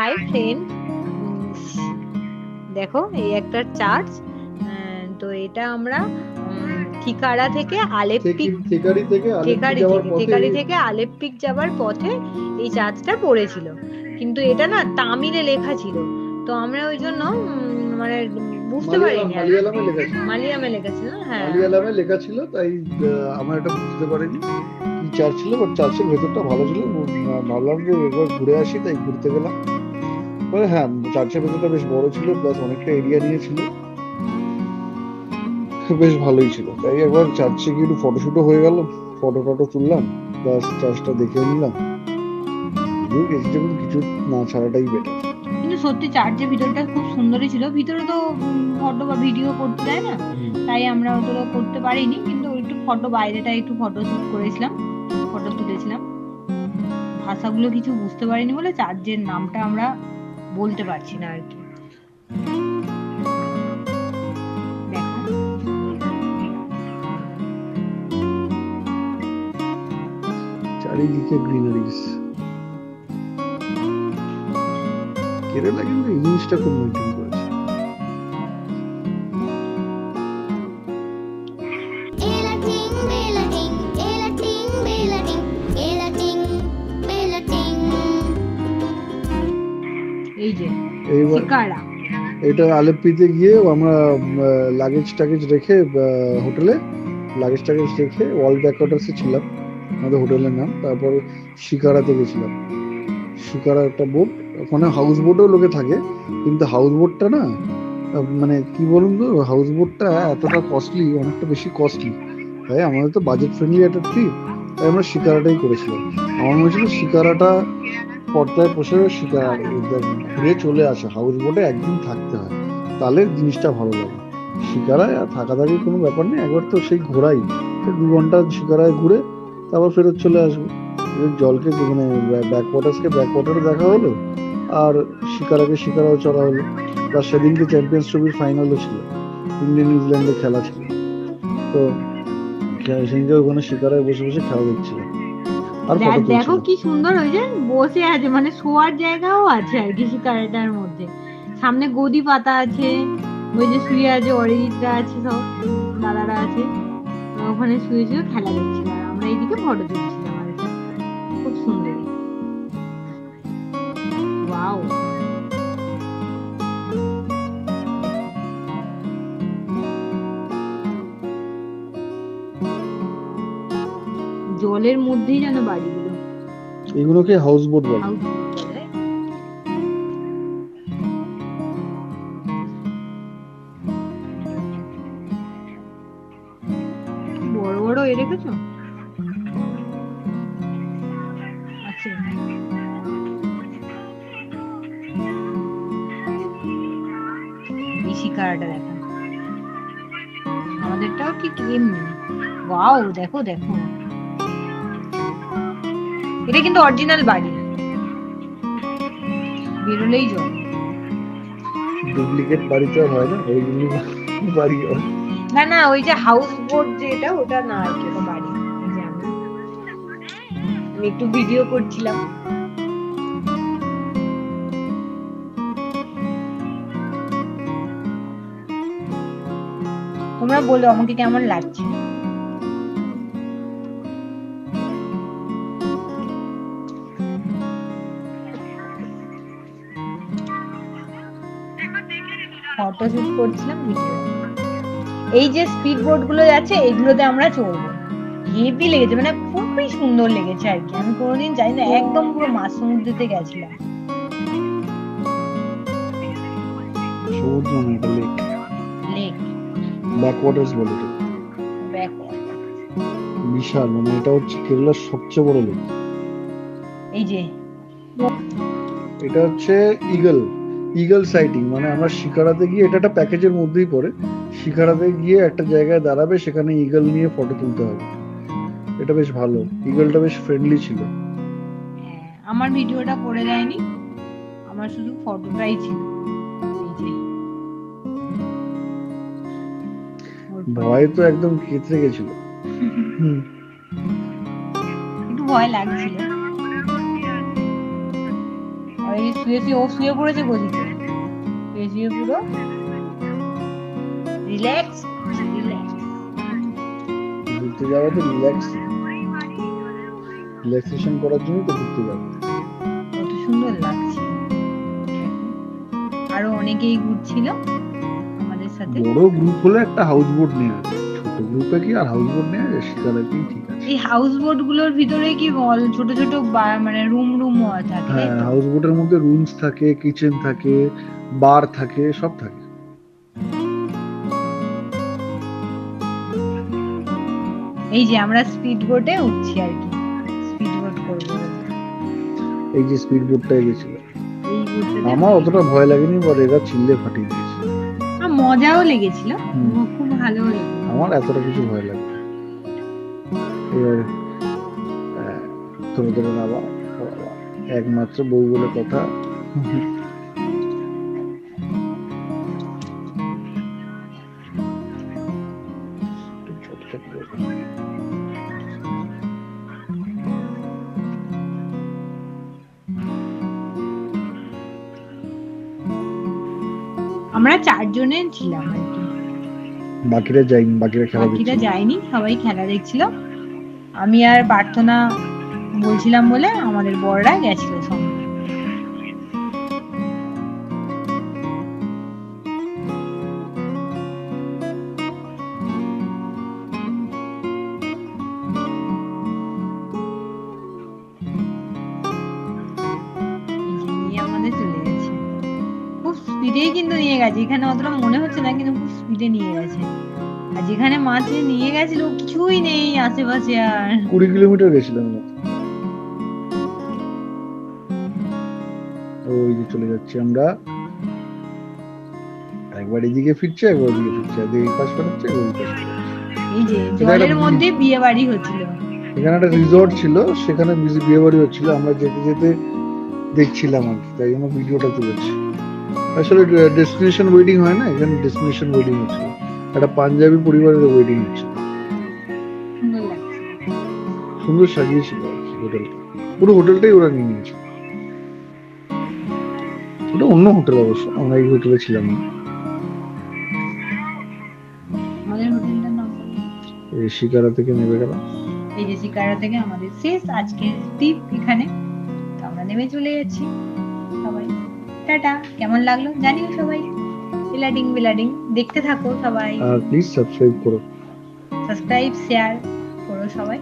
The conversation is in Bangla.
হাই ফ্রেন্ড, দেখো এই একটা চার্চ। তো এটা আমরা থিকারা থেকে আলেপ্পিক থেকারি থেকে আলেপ্পি থেকারি যাওয়ার থেকে পথে। থেকারি থেকে আলেপ্পিক যাবার পথে এই চার্চটা পড়েছিল। কিন্তু এটা না তামিলে লেখা ছিল, তো আমরা ওই জন্য মানে বুঝতে পারিনি আর কি। মালিয়ালামে লেখা ছিল। মালিয়ামে লেখা ছিল না? হ্যাঁ। মালিয়ালামে লেখা ছিল, তাই আমরা এটা বুঝতে পারিনি কি চার্চ ছিল, বাট চার্চের ভেতরটা ভালো ছিল। ভাবলাম যে একবার ঘুরে আসি, তাই ঘুরতে গেলাম। হ্যাঁ, চার্চের ভেতরটা বেশ বড় ছিল, প্লাস অনেকটা এরিয়া নিয়েছিল, বেশ ভালোই ছিল। তাই একবার চার্চে গিয়ে একটু ফটোশুটও হয়ে গেল, ফটো টটো তুললাম, প্লাস চার্চটা দেখেও নিলাম। যদিও গেছি যখন কিছু না ছাড়াটাই বেটার। কিন্তু সত্যি চার্চের ভিতরটা খুব সুন্দরই ছিল। ভিতরে তো ফটো বা ভিডিও করতে দেয় না, তাই আমরা অতটা করতে পারিনি, কিন্তু একটু ফটো, বাইরেটা একটু ফটো শুট করেছিলাম, ফটো তুলেছিলাম। ভাষাগুলো কিছু বুঝতে পারিনি বলে চার্চের নামটা আমরা বলতে পারছি না আর কি। দেখো চারিদিকে গ্রিনারিস। কেরালা কিন্তু এই জিনিসটা খুব মেনটেন করেছে। এই যে এইবার শিকারা, এটা আলেপ্পিতে গিয়ে আমরা লাগেজ টাগেজ রেখে হোটেলে লাগেজ টাগেজ রেখে ওয়ার্ল্ড ব্যাকওয়াটার্সে ছিলাম, আমাদের হোটেলের নাম। তারপর শিকারাতে গেছিলাম। শিকারা একটা বোট, ওখানে হাউস বোটও লোকে থাকে, কিন্তু হাউস বোটটা না, মানে কি বলুন তো, হাউস বোটটা এতটা কস্টলি, অনেকটা বেশি কস্টলি। তাই আমাদের তো বাজেট ফ্রেন্ডলি একটা ট্রিপ, তাই আমরা শিকারাটাই করেছিলাম। আমার মনে হচ্ছিল শিকারাটা পর্দায় বসে শিকারা ঘুরে চলে আসে, হাউস বোটে একদিন থাকতে হয়, তাহলে জিনিসটা ভালো লাগে। শিকারায় আর থাকা থাকির কোনো ব্যাপার নেই, একবার তো সেই ঘোরাই, 2 ঘন্টা শিকারায় ঘুরে তারপর ফেরত চলে আসবো। জলকে মানে ব্যাকওয়াটার্সকে ব্যাকওয়াটারে দেখা হলো, আর শিকারাকে শিকারাও চড়া হলো। প্লাস সেদিনকে চ্যাম্পিয়ন্স ট্রফির ফাইনালও ছিল, ইন্ডিয়া নিউজিল্যান্ডের খেলা ছিল। তো সেদিনকে ওখানে শিকারায় বসে বসে খেলা দেখছিলাম আর ফটো দেখো তুলছিলাম। কি সুন্দর, ওই যে বসে আছে, মানে শোয়ার জায়গাও আছে আর কি শিকারাটার মধ্যে। সামনে গদি পাতা আছে, ওই যে শুয়ে আছে অরিজিৎরা আছে, সব দাদারা আছে, ওখানে শুয়ে শুয়ে খেলা দেখছিল আর আমরা এইদিকে ফটো তুলছিলাম আর কি। খুব সুন্দর। ওয়াও। জলের মধ্যেই যেন বাড়িগুলো। এগুলোকে হাউস বোট বলে। হাউস বলে। বড় বড় এ রেখেছো আছে। এই শিকারাটা দেখা, আমাদেরটাও ঠিক এমনি। ওয়াও, দেখো দেখো, এটা কিন্তু অরিজিনাল বাড়ি, বেরোলেই জল। ডুপ্লিকেট বাড়িতে আর হয় না, ওইগুলি বাড়ি হয়। না না, ওই যে হাউস বোট যেটা, ওটা না আর কি, ওটা বাড়ি। এই যে আমি একটু ভিডিও করছিলাম। তোমরা বলো আমাকে কেমন লাগছে। ফটো শুট করছিলাম, ভিডিও। এই যে স্পিড বোট গুলো যাচ্ছে, এগুলোতে আমরা চড়বো। হেভি লেগেছে, মানে খুবই সুন্দর লেগেছে আর কি। আমি কোনোদিন যাই না, একদম পুরো মাঝ সমুদ্রেতে গেছিলাম। সমুদ্র না, এটা লেক। লেক, ব্যাকওয়াটার্স বলে এটা। ব্যাকওয়াটার। বিশাল, মানে এটা হচ্ছে কেরালার সবচেয়ে বড় লেক। এই যে এটা হচ্ছে ইগল ইগল সাইটিং, মানে আমরা শিকারাতে গিয়ে, এটা একটা প্যাকেজের মধ্যেই পড়ে, শিকারাতে গিয়ে একটা জায়গায় দাঁড়াবে, সেখানে ইগল নিয়ে ফটো তুলতে হবে। এটা বেশ ভালো, ইগলটা বেশ ফ্রেন্ডলি ছিল। হ্যাঁ, আমার ভিডিওটা করে দেয়নি, আমার শুধু ফটোটাই ছিল। এই যে ভয় তো একদম কেতরে গেছিল। একটু ভয় লাগছিল, আর এই শুয়ে পড়েছে গদিতে, শুয়ে পুরো রিল্যাক্স। ঘুরতে যাওয়া তো রিল্যাক্সেশন করার জন্য তো ঘুরতে যাবো। কত সুন্দর লাগছে। আরো অনেকেই ঘুরছিল আমাদের সাথে। বড় গ্রুপ হলে একটা হাউস বোট নেওয়া যায়, ছোট গ্রুপে কি আর হাউস বোট নেওয়া যায়? শিকারাতেই ঠিক আছে। এই হাউস বোট গুলোর ভিতরে কি বল ছোট ছোট মানে রুম থাকে, হ্যাঁ, হাউস বোটের মধ্যে রুমস থাকে, কিচেন থাকে, বার থাকে, সব থাকে। এই যে আমরা স্পিড বোটে উঠছি আর কি, স্পিড বোট করবো। এই যে স্পিড বোটটায় গেছিল, এই বোটটাতে আমার অতটা ভয় লাগেনি, বাট এরা চিল্লে ফাটিয়ে দিয়েছে। মজাও লেগেছিল, খুব ভালো লেগেছিল। আমার এতটা কিছু ভয় লাগে। এবার ধরে নামা, একমাত্র বউ বলে কথা। আমরা 4 জনে ছিলাম আর কি, বাকিরা যায়নি, বাকিরা যায়নি, সবাই খেলা দেখছিল। আমি আর প্রার্থনা বলছিলাম বলে আমাদের বড়রা গেছিল সঙ্গে। স্পিডেই কিন্তু নিয়ে গেছে, এখানে অতটা মনে হচ্ছে না, কিন্তু খুব স্পিডে নিয়ে গেছে। আর যেখানে মাঝে নিয়ে গেছিল কিছুই নেই আশেপাশে, আর 20 কিলোমিটার গেছিলাম। ওই যে চলে যাচ্ছি আমরা, একবার এদিকে ফিরছে, একবার ওদিকে ফিরছে, এই পাশ পাঠাচ্ছে, ওই পাশ পাঠাচ্ছে। এই যে জলের মধ্যে বিয়ে বাড়ি হচ্ছিল, এখানে একটা রিসর্ট ছিল, সেখানে বিয়ে বাড়ি হচ্ছিল, আমরা যেতে যেতে দেখছিলাম আর কি, তাই জন্য ভিডিওটা তুলেছি। আসলে ডেস্টিনেশন ওয়েডিং হয় না, এখানে ডেস্টিনেশন ওয়েডিং হচ্ছে, একটা পাঞ্জাবি পরিবারের ওয়েডিং হচ্ছে। সুন্দর সাজিয়েছিল আর কি হোটেলটা, পুরো হোটেলটাই ওরা নিয়ে নিয়েছে। ওটা অন্য হোটেল অবশ্য, আমরা এই হোটেলে ছিলাম না। আমাদের হোটেলটার নাম এই শিকারা থেকে নেমে গেলাম। এই যে শিকারা থেকে আমাদের শেষ আজকের ট্রিপ এখানে, তো আমরা নেমে চলে যাচ্ছি সবাই। টাটা। কেমন লাগলো জানিও সবাই, বিলাডিং দেখতে থাকো সবাই, আর প্লিজ সাবস্ক্রাইব করো, শেয়ার করো সবাই।